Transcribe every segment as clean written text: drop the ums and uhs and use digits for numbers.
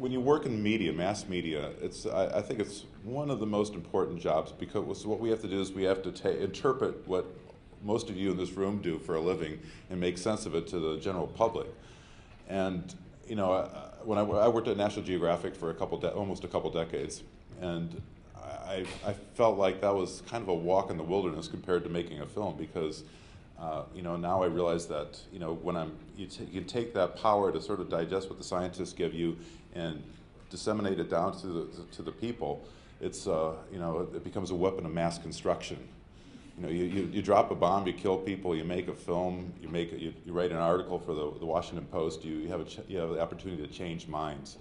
When you work in media, mass media, I think it's one of the most important jobs, because what we have to do is we have to interpret what most of you in this room do for a living and make sense of it to the general public. And you know, when I worked at National Geographic for almost a couple decades, and I felt like that was kind of a walk in the wilderness compared to making a film, because you know, now I realize that, you know, when you can take that power to sort of digest what the scientists give you and disseminate it down to the people. It's you know, it becomes a weapon of mass construction. You know, you drop a bomb, you kill people, you make a film, you write an article for the Washington Post. You have the opportunity to change minds,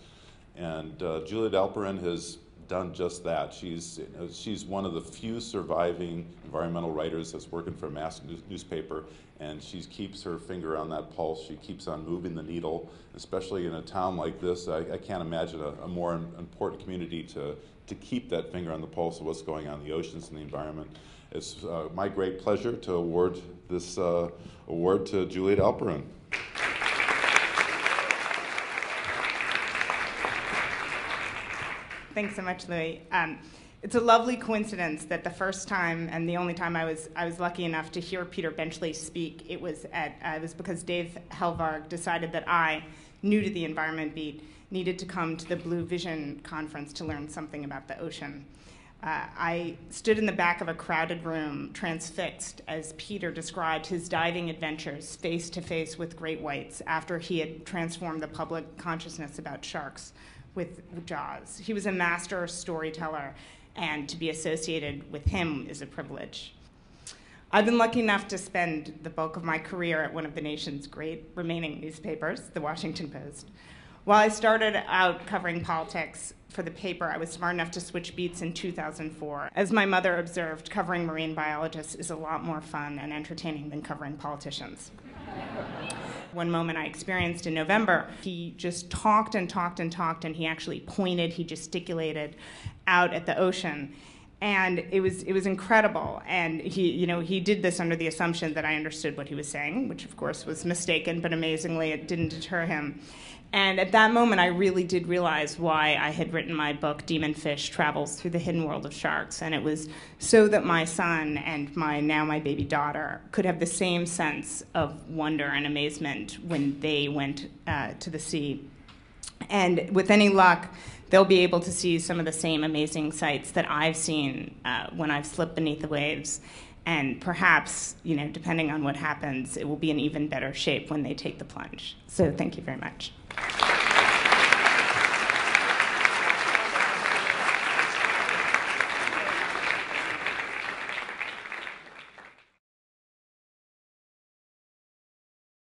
and Juliet Eilperin has done just that. She's one of the few surviving environmental writers that's working for a mass newspaper, and she keeps her finger on that pulse. She keeps on moving the needle, especially in a town like this. I can't imagine a more important community to keep that finger on the pulse of what's going on in the oceans and the environment. It's my great pleasure to award this award to Juliet Eilperin. Thanks so much, Louis. It's a lovely coincidence that the first time and the only time I was lucky enough to hear Peter Benchley speak, it was because Dave Helvarg decided that I, new to the environment beat, needed to come to the Blue Vision conference to learn something about the ocean. I stood in the back of a crowded room, transfixed, as Peter described his diving adventures face to face with great whites after he had transformed the public consciousness about sharks with Jaws. He was a master storyteller, and to be associated with him is a privilege. I've been lucky enough to spend the bulk of my career at one of the nation's great remaining newspapers, the Washington Post. While I started out covering politics for the paper, I was smart enough to switch beats in 2004. As my mother observed, covering marine biologists is a lot more fun and entertaining than covering politicians. One moment I experienced in November, he just talked and talked and talked, and he actually pointed, he gesticulated out at the ocean. And it was incredible. And he did this under the assumption that I understood what he was saying, which of course was mistaken, but amazingly it didn't deter him. And at that moment, I really did realize why I had written my book, Demon Fish Travels Through the Hidden World of Sharks. And it was so that my son and now my baby daughter could have the same sense of wonder and amazement when they went to the sea. And with any luck, they'll be able to see some of the same amazing sights that I've seen when I've slipped beneath the waves. And perhaps, depending on what happens, it will be in even better shape when they take the plunge. So thank you very much.